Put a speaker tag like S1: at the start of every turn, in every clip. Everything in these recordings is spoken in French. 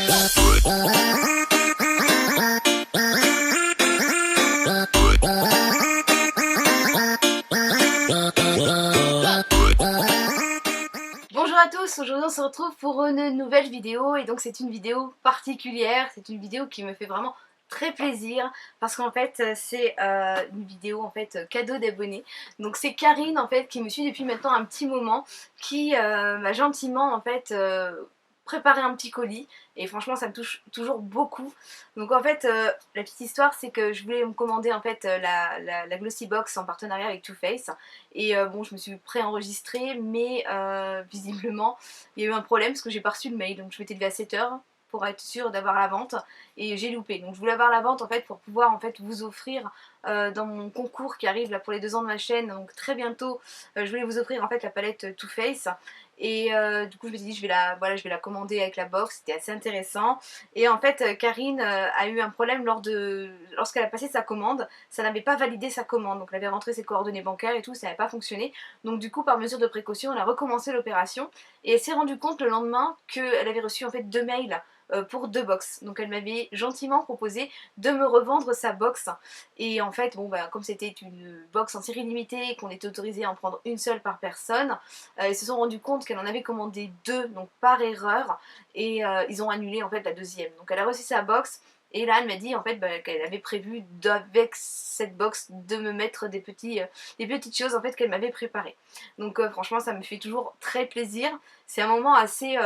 S1: Bonjour à tous, aujourd'hui on se retrouve pour une nouvelle vidéo et donc c'est une vidéo particulière, c'est une vidéo qui me fait vraiment très plaisir parce qu'en fait c'est une vidéo en fait cadeau d'abonnés. Donc c'est Karine en fait qui me suit depuis maintenant un petit moment qui m'a gentiment en fait préparé un petit colis et franchement ça me touche toujours beaucoup. Donc en fait la petite histoire c'est que je voulais me commander en fait la Glossy Box en partenariat avec Too Faced et bon je me suis préenregistrée mais visiblement il y a eu un problème parce que j'ai pas reçu le mail, donc je m'étais levée à 7h pour être sûre d'avoir la vente et j'ai loupé. Donc je voulais avoir la vente en fait pour pouvoir en fait vous offrir dans mon concours qui arrive là pour les 2 ans de ma chaîne, donc très bientôt je voulais vous offrir en fait la palette Too Faced et du coup je me suis dit je vais la commander avec la box, c'était assez intéressant. Et en fait Karine a eu un problème lorsqu'elle a passé sa commande, ça n'avait pas validé sa commande, donc elle avait rentré ses coordonnées bancaires et tout, ça n'avait pas fonctionné. Donc du coup par mesure de précaution elle a recommencé l'opération et elle s'est rendue compte le lendemain qu'elle avait reçu en fait 2 mails pour 2 box. Donc elle m'avait gentiment proposé de me revendre sa box. Et en fait, bon bah comme c'était une box en série limitée et qu'on était autorisé à en prendre une seule par personne, ils se sont rendus compte qu'elle en avait commandé 2, donc par erreur, et ils ont annulé en fait la deuxième. Donc elle a reçu sa box. Et là, elle m'a dit en fait qu'elle avait prévu avec cette box de me mettre des petites choses en fait qu'elle m'avait préparées. Donc franchement, ça me fait toujours très plaisir. C'est un moment assez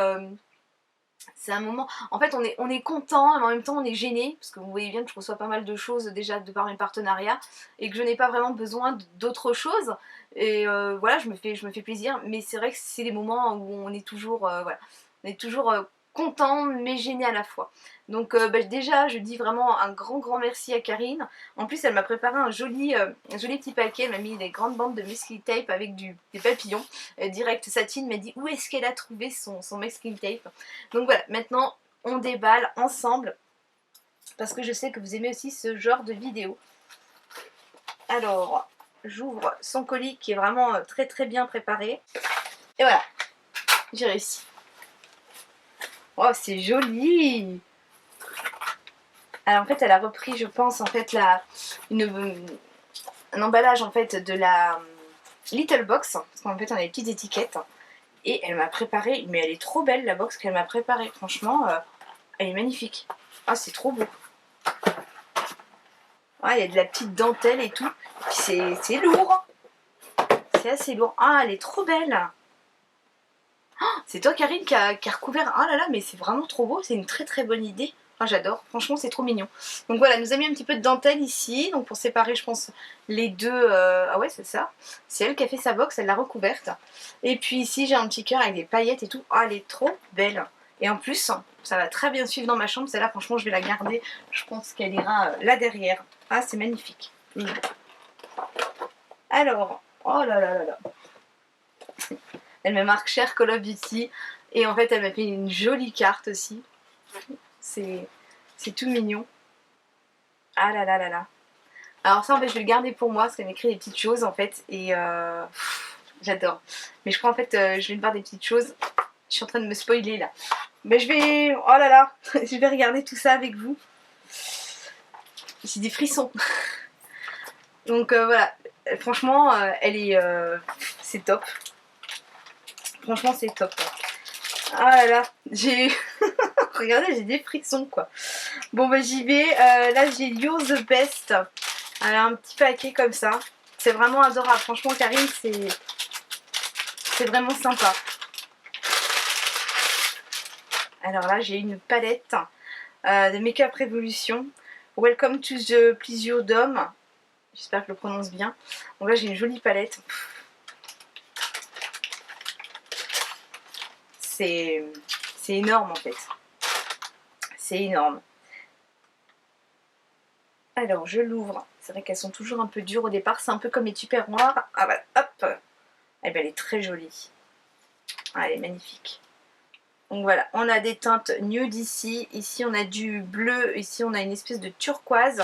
S1: c'est un moment, en fait on est content mais en même temps on est gêné parce que vous voyez bien que je reçois pas mal de choses déjà de par mes partenariats et que je n'ai pas vraiment besoin d'autre chose et voilà je me fais plaisir, mais c'est vrai que c'est des moments où on est toujours voilà, on est toujours content mais gêné à la fois. Donc bah, déjà je dis vraiment un grand merci à Karine. En plus elle m'a préparé un joli petit paquet, elle m'a mis des grandes bandes de masking tape avec des papillons direct satine, m'a dit où est-ce qu'elle a trouvé son masking tape. Donc voilà, maintenant on déballe ensemble parce que je sais que vous aimez aussi ce genre de vidéo. Alors, j'ouvre son colis qui est vraiment très bien préparé. Et voilà, j'ai réussi. Oh, c'est joli! Alors en fait, elle a repris, je pense, en fait, un emballage en fait de la Little Box, parce qu'en fait on a des petites étiquettes. Et elle m'a préparé, mais elle est trop belle la box qu'elle m'a préparée, franchement, elle est magnifique. Ah, c'est trop beau. Ah, il y a de la petite dentelle et tout. C'est lourd. C'est assez lourd. Ah, elle est trop belle. Oh, c'est toi Karine qui a recouvert. Ah là là, mais c'est vraiment trop beau. C'est une très bonne idée. Ah, j'adore. Franchement, c'est trop mignon. Donc voilà, nous a mis un petit peu de dentelle ici. Donc pour séparer, je pense, les deux. Ah ouais, c'est ça. C'est elle qui a fait sa box. Elle l'a recouverte. Et puis ici, j'ai un petit cœur avec des paillettes et tout. Ah, elle est trop belle. Et en plus, ça va très bien suivre dans ma chambre. Celle-là, franchement, je vais la garder. Je pense qu'elle ira là derrière. Ah, c'est magnifique. Alors, oh là là là là. Elle me marque cher Call of Duty. Et en fait, elle m'a fait une jolie carte aussi. C'est tout mignon. Ah là là là là. Alors ça, en fait, je vais le garder pour moi parce qu'elle m'écrit des petites choses en fait. Et j'adore. Mais je crois en fait, je vais me faire des petites choses. Je suis en train de me spoiler là. Mais je vais... Oh là là. Je vais regarder tout ça avec vous. J'ai des frissons. Donc voilà. Franchement, elle est... c'est top. Franchement, c'est top. Ah là là. J'ai... Regardez, j'ai des frissons quoi. Bon bah j'y vais. Là, j'ai You're the Best. Elle a un petit paquet comme ça. C'est vraiment adorable. Franchement, Karine, c'est vraiment sympa. Alors là, j'ai une palette de Make-up Revolution. Welcome to the Pleasure Dome. J'espère que je le prononce bien. Donc là, j'ai une jolie palette. C'est énorme en fait. C'est énorme. Alors, je l'ouvre. C'est vrai qu'elles sont toujours un peu dures au départ. C'est un peu comme les tupperwares. Ah voilà, hop. Eh ben, elle est très jolie. Ah, elle est magnifique. Donc voilà, on a des teintes nude ici, ici on a du bleu, ici on a une espèce de turquoise,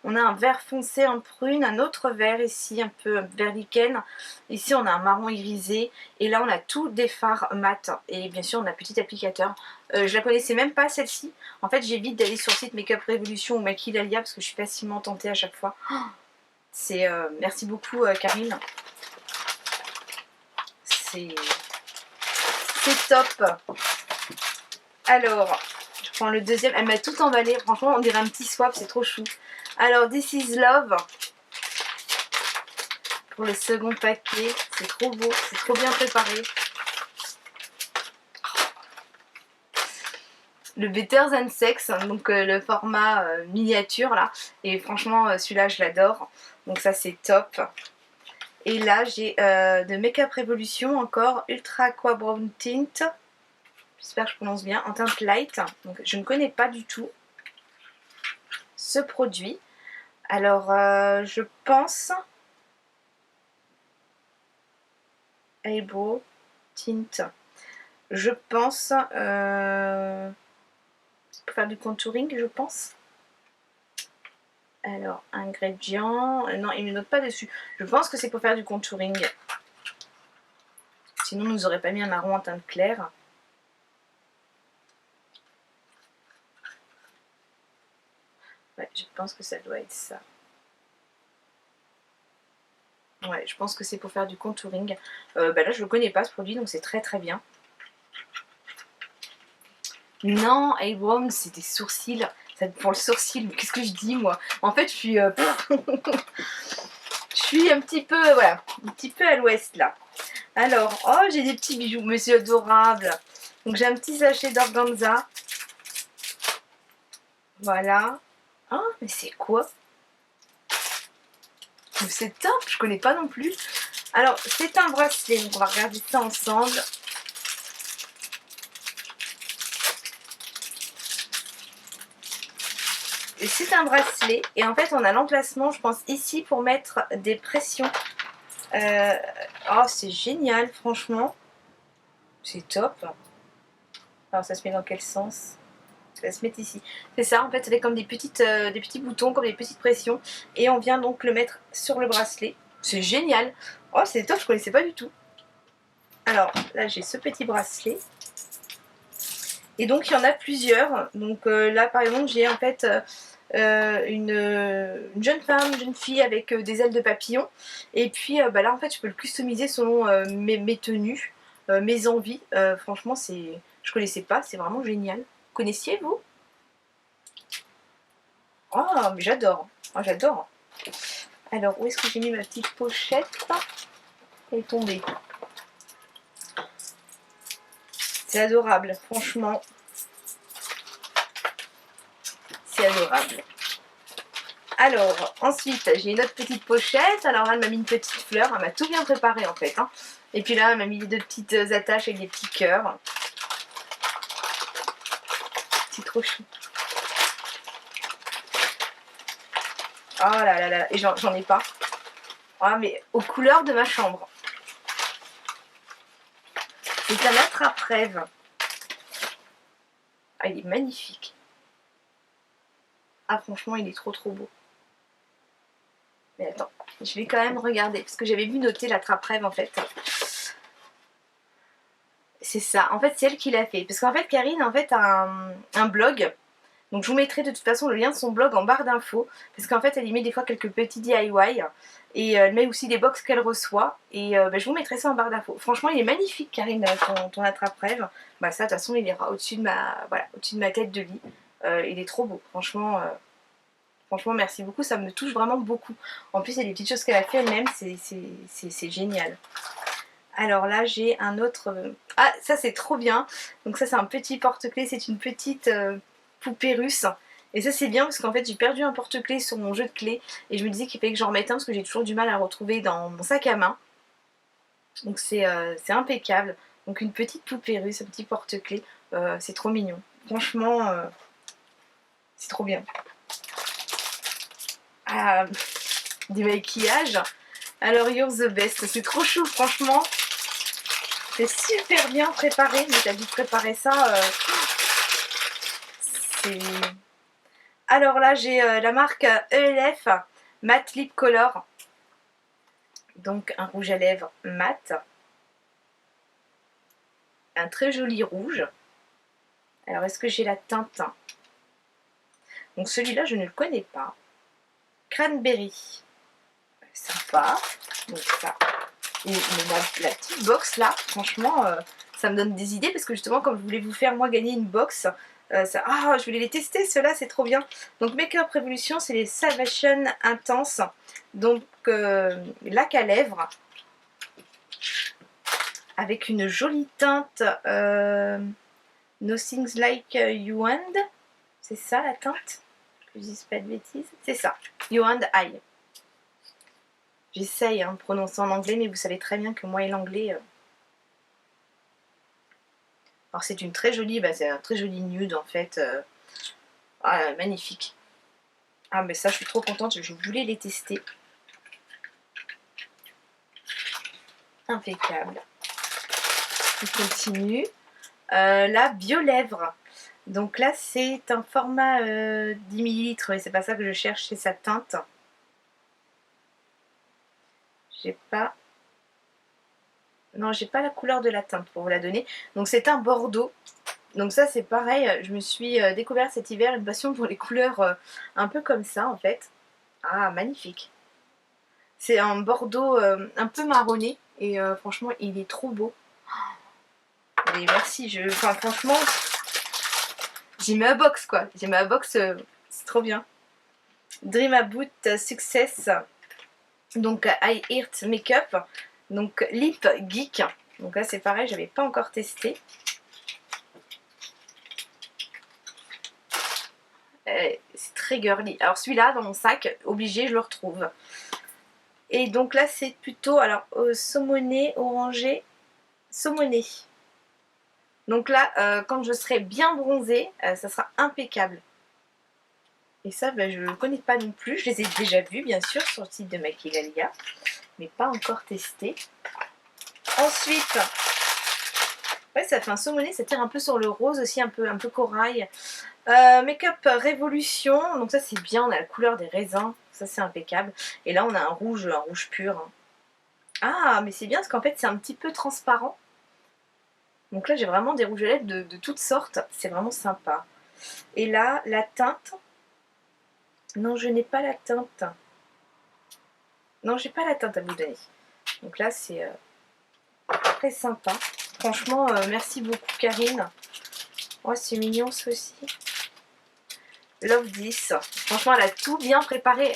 S1: on a un vert foncé en prune, un autre vert ici, un peu vert lichen, ici on a un marron irisé, et là on a tout des fards mat, et bien sûr on a un petit applicateur. Je la connaissais même pas celle-ci, en fait j'évite d'aller sur le site Make Up Revolution ou Maquillalia parce que je suis facilement tentée à chaque fois. C'est merci beaucoup Karine, c'est top. Alors, je prends le deuxième. Elle m'a tout emballé. Franchement, on dirait un petit swap. C'est trop chou. Alors, This is Love. Pour le second paquet. C'est trop beau. C'est trop bien préparé. Le Better Than Sex. Donc, le format miniature, là. Et franchement, celui-là, je l'adore. Donc, ça, c'est top. Et là, j'ai de Make Up Revolution encore. Ultra Aqua Brown Tint. J'espère que je prononce bien, en teinte light. Donc, je ne connais pas du tout ce produit. Alors, je pense... Eyebrow Tint. Je pense... pour faire du contouring, je pense. Alors, ingrédients... non, il ne note pas dessus. Je pense que c'est pour faire du contouring. Sinon, nous aurait pas mis un marron en teinte claire. Ouais, je pense que ça doit être ça. Ouais, je pense que c'est pour faire du contouring. Là, je le connais pas ce produit, donc c'est très très bien. Non, Eyebrow, c'est des sourcils. Ça pour le sourcil, mais qu'est-ce que je dis moi? En fait, je suis, je suis un petit peu, voilà, un petit peu à l'ouest là. Alors, oh, j'ai des petits bijoux, mais c'est adorable. Donc j'ai un petit sachet d'organza. Voilà. Oh, mais c'est quoi? C'est top, je connais pas non plus. Alors, c'est un bracelet, donc on va regarder ça ensemble. C'est un bracelet, et en fait, on a l'emplacement, je pense, ici pour mettre des pressions. Oh, c'est génial, franchement. C'est top. Alors, ça se met dans quel sens? Ça se met ici. C'est ça, en fait, ça fait comme des petits boutons, comme des petites pressions. Et on vient donc le mettre sur le bracelet. C'est génial. Oh, c'est top, je connaissais pas du tout. Alors, là, j'ai ce petit bracelet. Et donc, il y en a plusieurs. Donc là, par exemple, j'ai en fait une jeune femme, une jeune fille avec des ailes de papillon. Et puis là, en fait, je peux le customiser selon mes tenues, mes envies. Franchement, je connaissais pas, c'est vraiment génial. Connaissiez vous? Oh, mais j'adore. Oh, j'adore. Alors, où est-ce que j'ai mis ma petite pochette? Elle est tombée. C'est adorable, franchement. C'est adorable. Alors, ensuite, j'ai une autre petite pochette. Alors, elle m'a mis une petite fleur. Elle m'a tout bien préparé, en fait. Hein. Et puis là, elle m'a mis deux petites attaches avec des petits cœurs. C'est trop chou. Oh là là là. Et j'en ai pas. Ah, mais aux couleurs de ma chambre. C'est un attrape-rêve. Ah, il est magnifique. Ah, franchement, il est trop trop beau. Mais attends, je vais quand même regarder. Parce que j'avais vu noter l'attrape-rêve, en fait. C'est ça. En fait, c'est elle qui l'a fait. Parce qu'en fait, Karine, en fait, a un blog. Donc, je vous mettrai de toute façon le lien de son blog en barre d'infos. Parce qu'en fait, elle y met des fois quelques petits DIY. Et elle met aussi des box qu'elle reçoit. Et je vous mettrai ça en barre d'infos. Franchement, il est magnifique, Karine, ton attrape-rêve. Bah, ça, de toute façon, il ira au-dessus de ma tête de lit. Il est trop beau. Franchement, merci beaucoup. Ça me touche vraiment beaucoup. En plus, il y a des petites choses qu'elle a fait elle-même. C'est génial. Alors là, j'ai un autre... Ah, ça, c'est trop bien. Donc ça, c'est un petit porte-clés. C'est une petite poupée russe. Et ça, c'est bien parce qu'en fait, j'ai perdu un porte-clés sur mon jeu de clés. Et je me disais qu'il fallait que j'en remette un parce que j'ai toujours du mal à le retrouver dans mon sac à main. Donc c'est impeccable. Donc une petite poupée russe, un petit porte-clés. C'est trop mignon. Franchement, c'est trop bien. Ah, du maquillage. Alors, You're the Best. C'est trop chou, franchement. C'est super bien préparé, mais t'as dû préparer ça. C'est... Alors là, j'ai la marque ELF Matte Lip Color. Donc un rouge à lèvres mat. Un très joli rouge. Alors est-ce que j'ai la teinte? Donc celui-là, je ne le connais pas. Cranberry. Sympa. Donc ça. Et la petite box là, franchement, ça me donne des idées parce que justement, comme je voulais vous faire moi gagner une box, je voulais les tester, ceux-là, c'est trop bien. Donc Make-up Revolution, c'est les Salvation Intense. Donc lac à lèvres avec une jolie teinte Nothing's Like You and. C'est ça la teinte? Que je dise pas de bêtises. C'est ça, You and I. J'essaye de prononcer en anglais, mais vous savez très bien que moi et l'anglais... Alors c'est une très jolie, c'est un très joli nude en fait. Magnifique. Ah mais ça je suis trop contente, je voulais les tester. Impeccable. On continue. La Biolèvre. Donc là c'est un format 10 ml, et c'est pas ça que je cherche, c'est sa teinte. J'ai pas... Non, j'ai pas la couleur de la teinte pour vous la donner. Donc c'est un bordeaux. Donc ça c'est pareil, je me suis découvert cet hiver une passion pour les couleurs un peu comme ça en fait. Ah, magnifique. C'est un bordeaux un peu marronné et franchement il est trop beau. Et merci, enfin franchement, j'ai ma box quoi. J'ai ma box, c'est trop bien. Dream About Success. Donc I Heart Makeup. Donc Lip Geek. Donc là c'est pareil, j'avais pas encore testé. C'est très girly. Alors celui-là dans mon sac, obligé, je le retrouve. Et donc là c'est plutôt alors saumoné, orangé, saumoné. Donc là quand je serai bien bronzée, ça sera impeccable. Et ça je ne connais pas non plus. Je les ai déjà vus bien sûr sur le site de Maquillalia, mais pas encore testé. Ensuite, ouais, ça fait un saumoné, ça tire un peu sur le rose aussi, un peu corail. Make-up Révolution, donc ça c'est bien, on a la couleur des raisins, ça c'est impeccable. Et là on a un rouge pur. Ah, mais c'est bien parce qu'en fait c'est un petit peu transparent. Donc là j'ai vraiment des rouges à lèvres de toutes sortes, c'est vraiment sympa. Et là, la teinte, non je n'ai pas la teinte. Non, j'ai pas la teinte à vous donner. Donc là c'est très sympa. Franchement, merci beaucoup Karine. Oh, c'est mignon ça aussi. Love this. Franchement, elle a tout bien préparé.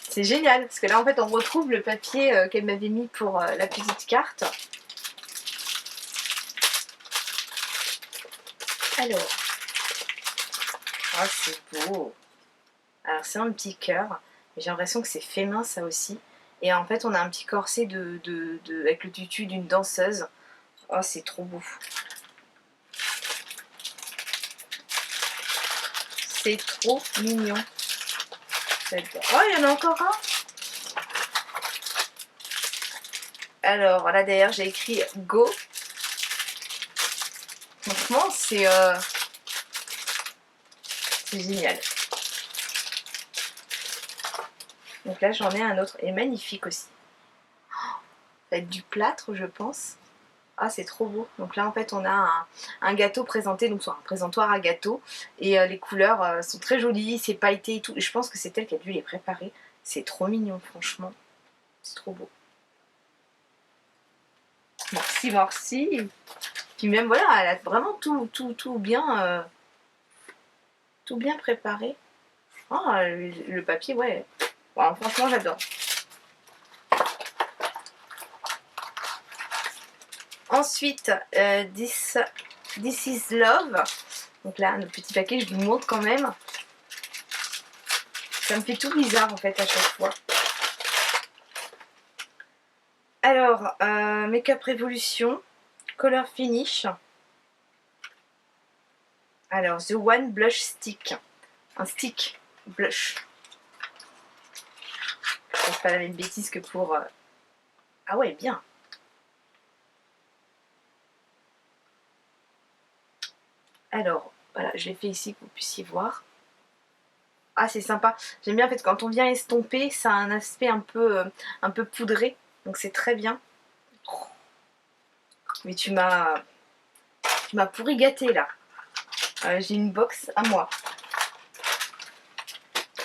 S1: C'est génial. Parce que là, en fait, on retrouve le papier qu'elle m'avait mis pour la petite carte. Alors. Oh, c'est beau. Alors, c'est un petit cœur. J'ai l'impression que c'est fait main, ça aussi. Et en fait, on a un petit corset avec le tutu d'une danseuse. Oh, c'est trop beau. C'est trop mignon. Oh, il y en a encore un. Alors, là derrière, j'ai écrit Go. Franchement, c'est génial. Donc là, j'en ai un autre. Et magnifique aussi. Ça va être du plâtre, je pense. Ah, c'est trop beau. Donc là, en fait, on a un gâteau présenté, donc soit un présentoir à gâteau. Et les couleurs sont très jolies, c'est pailleté et tout. Et je pense que c'est elle qui a dû les préparer. C'est trop mignon, franchement. C'est trop beau. Merci, merci. Puis même, voilà, elle a vraiment tout bien préparé. Oh, le papier, ouais. Bon, franchement, j'adore. Ensuite, This is Love. Donc là, le petit paquet, je vous montre quand même. Ça me fait tout bizarre en fait à chaque fois. Alors, Make-up Revolution, Color Finish. Alors, The One Blush Stick. Un stick blush. Je ne fais pas la même bêtise que pour... Ah ouais, bien. Alors, voilà, je l'ai fait ici que vous puissiez voir. Ah, c'est sympa. J'aime bien en fait quand on vient estomper, ça a un aspect un peu poudré. Donc c'est très bien. Mais tu m'as pourri gâté là. J'ai une box à moi.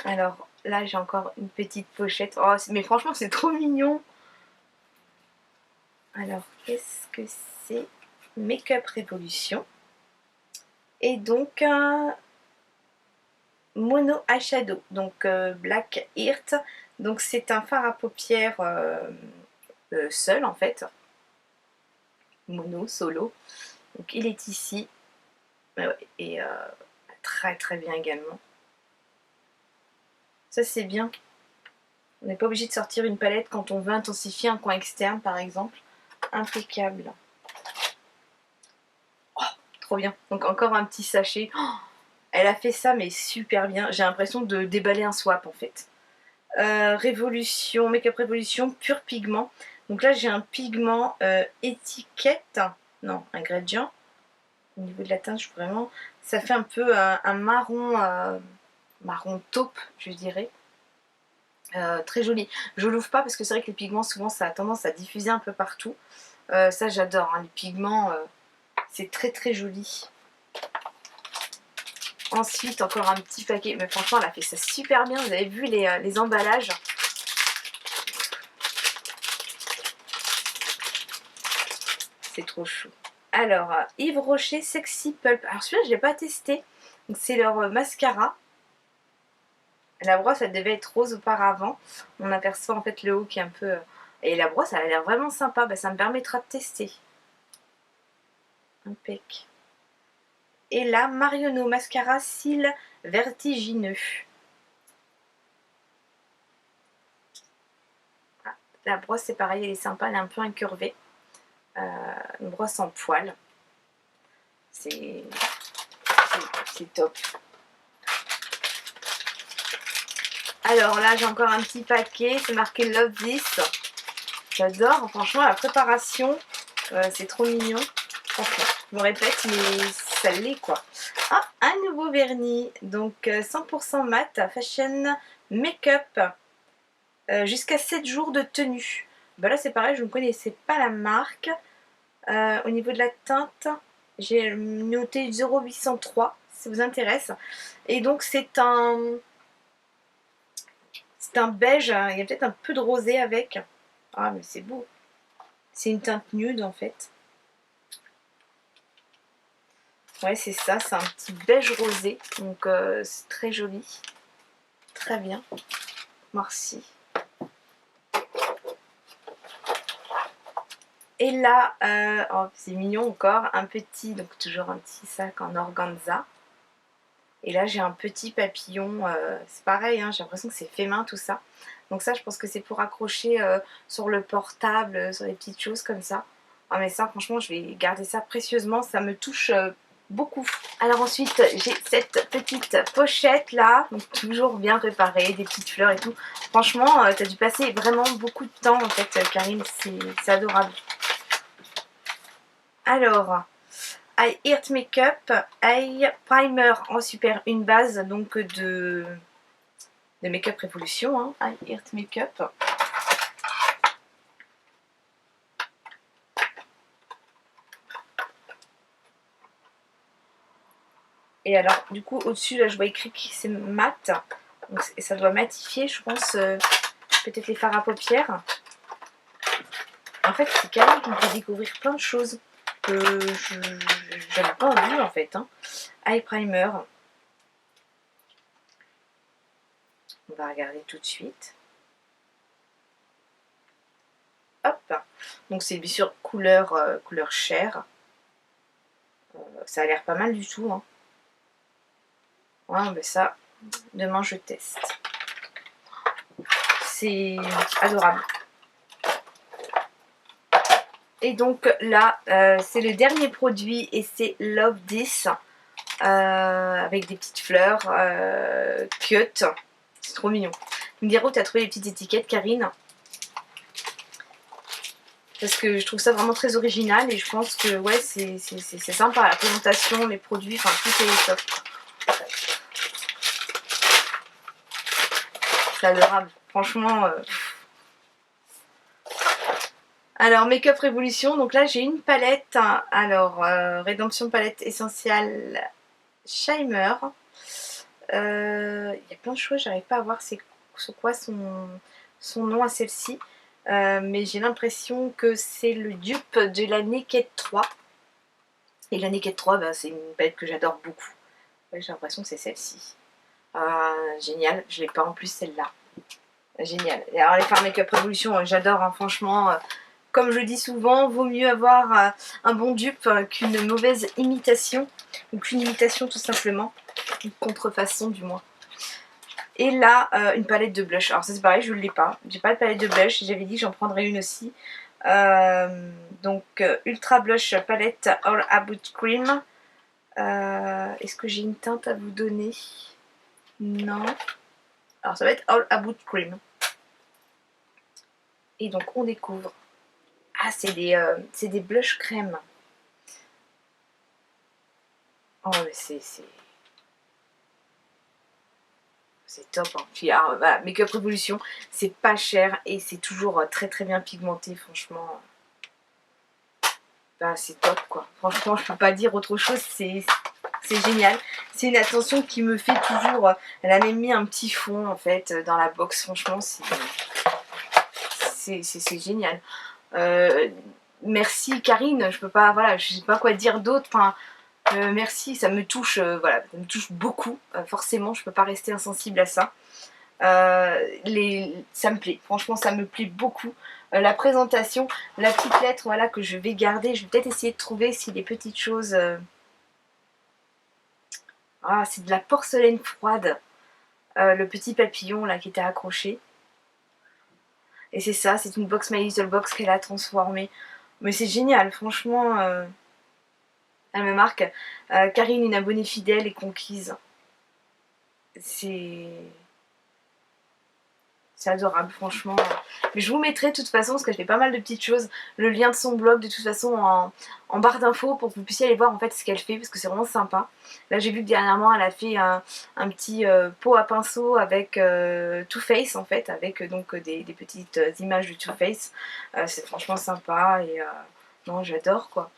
S1: Alors là, j'ai encore une petite pochette. Oh, mais franchement, c'est trop mignon. Alors, qu'est-ce que c'est? Make-up Révolution. Et donc, Mono Eyeshadow. Donc, Black Heart. Donc, c'est un fard à paupières seul, en fait. Mono, solo. Donc, il est ici. Et très, très bien également. Ça, c'est bien. On n'est pas obligé de sortir une palette quand on veut intensifier un coin externe, par exemple. Impeccable. Oh, trop bien. Donc encore un petit sachet. Oh, elle a fait ça, mais super bien. J'ai l'impression de déballer un swap, en fait. Révolution, Make-up Révolution, pur pigment. Donc là, j'ai un pigment étiquette. Non, ingrédient. Au niveau de la teinte, je vraiment... Ça fait un peu un marron, marron taupe, je dirais. Très joli. Je l'ouvre pas parce que c'est vrai que les pigments souvent ça a tendance à diffuser un peu partout. Ça j'adore, hein, les pigments, c'est très très joli. Ensuite encore un petit paquet, mais franchement elle a fait ça super bien. Vous avez vu les emballages? C'est trop chou. Alors Yves Rocher Sexy Pulp. Alors celui-là je l'ai pas testé. Donc c'est leur mascara. La brosse elle devait être rose auparavant. On aperçoit en fait le haut qui est un peu... Et la brosse elle a l'air vraiment sympa. Bah, ça me permettra de tester. Impec. Et là, Marionneau mascara cils vertigineux. Ah, la brosse c'est pareil, elle est sympa, elle est un peu incurvée. Une brosse en poil. C'est top. Alors là, j'ai encore un petit paquet, c'est marqué Love This. J'adore, franchement, la préparation, c'est trop mignon. Franchement, je me répète, mais ça l'est quoi. Ah, un nouveau vernis, donc 100% mat, fashion make-up, jusqu'à 7 jours de tenue. Bah là, c'est pareil, je ne connaissais pas la marque. Au niveau de la teinte, j'ai noté 0,803, si ça vous intéresse. Et donc, c'est un beige, hein, il y a peut-être un peu de rosé avec. Ah, mais c'est beau. C'est une teinte nude en fait. Ouais, c'est ça, c'est un petit beige rosé. Donc c'est très joli. Très bien. Merci. Et là, oh, c'est mignon encore, un petit, donc toujours un petit sac en organza. Et là, j'ai un petit papillon. C'est pareil, hein, j'ai l'impression que c'est fait main tout ça. Donc ça, je pense que c'est pour accrocher sur le portable, sur des petites choses comme ça. Ah mais ça, franchement, je vais garder ça précieusement. Ça me touche beaucoup. Alors ensuite, j'ai cette petite pochette là. Donc toujours bien préparée, des petites fleurs et tout. Franchement, tu as dû passer vraiment beaucoup de temps en fait, Karine. C'est adorable. Alors... Eye Heart Makeup, Eye Primer en super, une base donc de Make-up Révolution, hein, Eye Heart Makeup. Et alors, du coup, au-dessus, là, je vois écrit que c'est mat. Donc, ça doit matifier, je pense, peut-être les fards à paupières. En fait, c'est Karine qui me fait découvrir plein de choses que je n'avais pas vu, en fait. Hein. Eye Primer. On va regarder tout de suite. Hop. Donc, c'est bien sûr couleur chair. Ça a l'air pas mal du tout. Hein. Ouais, ben ça, demain je teste. C'est adorable. Et donc là, c'est le dernier produit et c'est Love This. Avec des petites fleurs cute. C'est trop mignon. Tu me diras où tu as trouvé les petites étiquettes, Karine. parce que je trouve ça vraiment très original et je pense que ouais c'est sympa, la présentation, les produits, enfin tout est top. C'est adorable, franchement. Alors Make Up Révolution, donc là j'ai une palette, hein. Alors Rédemption palette essentielle Shimer. Il y a plein de choses, j'arrive pas à voir c'est quoi son nom à celle-ci. Mais j'ai l'impression que c'est le dupe de la Naked 3. Et la Naked 3, bah, c'est une palette que j'adore beaucoup. Ouais, j'ai l'impression que c'est celle-ci. Génial, je l'ai pas en plus celle-là. Génial. Et alors les Farm Make-up Révolution, j'adore, hein, franchement. Comme je dis souvent, vaut mieux avoir un bon dupe qu'une mauvaise imitation. Ou qu'une imitation tout simplement. Une contrefaçon du moins. Et là, une palette de blush. Alors ça c'est pareil, je ne l'ai pas. J'ai pas de palette de blush. J'avais dit que j'en prendrais une aussi. Donc Ultra Blush palette All About Cream. Est-ce que j'ai une teinte à vous donner? Non. Alors ça va être All About Cream. Et donc on découvre. Ah, c'est des blushs crème. Oh mais c'est top, hein. Puis alors, voilà, Make Up Révolution, c'est pas cher et c'est toujours très très bien pigmenté, franchement. Bah, c'est top quoi. Franchement, je peux pas dire autre chose, c'est génial. C'est une attention qui me fait toujours. Elle a même mis un petit fond en fait dans la box, franchement, c'est génial. Merci Karine, je peux pas, voilà, je sais pas quoi dire d'autre. Enfin, merci, ça me touche, voilà, ça me touche beaucoup. Forcément, je peux pas rester insensible à ça. Ça me plaît, franchement, ça me plaît beaucoup. La présentation, la petite lettre, voilà, que je vais garder. Je vais peut-être essayer de trouver si les petites choses. Ah, c'est de la porcelaine froide. Le petit papillon là qui était accroché. Et c'est ça, c'est une box My Little Box qu'elle a transformée. Mais c'est génial, franchement, elle me marque. Karine, une abonnée fidèle et conquise. C'est adorable, franchement. Mais je vous mettrai de toute façon, parce qu'elle fait pas mal de petites choses, le lien de son blog de toute façon en barre d'infos pour que vous puissiez aller voir en fait ce qu'elle fait, parce que c'est vraiment sympa. Là j'ai vu que dernièrement elle a fait un petit pot à pinceau avec Too Faced en fait, avec donc des petites images de Too Faced. C'est franchement sympa et non, j'adore quoi.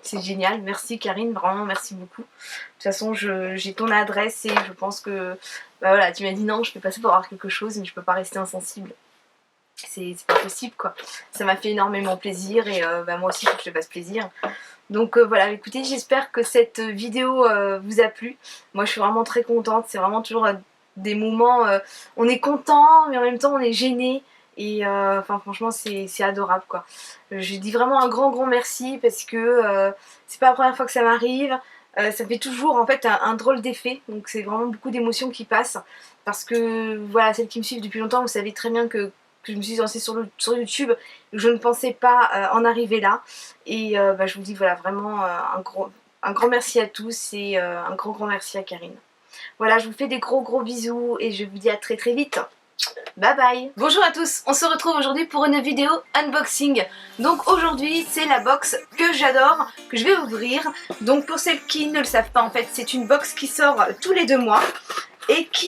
S1: C'est génial, merci Karine, vraiment merci beaucoup. De toute façon, j'ai ton adresse et je pense que bah voilà, tu m'as dit non, je peux passer pour avoir quelque chose, mais je peux pas rester insensible. C'est pas possible quoi. Ça m'a fait énormément plaisir et bah, moi aussi, il faut que je te fasse plaisir. Donc voilà, écoutez, j'espère que cette vidéo vous a plu. Moi, je suis vraiment très contente. C'est vraiment toujours des moments, on est content, mais en même temps, on est gêné. Et enfin franchement c'est adorable quoi. Je dis vraiment un grand merci parce que c'est pas la première fois que ça m'arrive. Ça fait toujours en fait un drôle d'effet. Donc c'est vraiment beaucoup d'émotions qui passent. Parce que voilà, celles qui me suivent depuis longtemps, vous savez très bien que je me suis lancée sur YouTube. Je ne pensais pas en arriver là. Et bah, je vous dis voilà vraiment un grand merci à tous et un grand merci à Karine. Voilà, je vous fais des gros bisous et je vous dis à très vite. Bye bye. Bonjour à tous, on se retrouve aujourd'hui pour une vidéo unboxing. Donc aujourd'hui c'est la box que j'adore, que je vais ouvrir. Donc pour celles qui ne le savent pas en fait, c'est une box qui sort tous les 2 mois et qui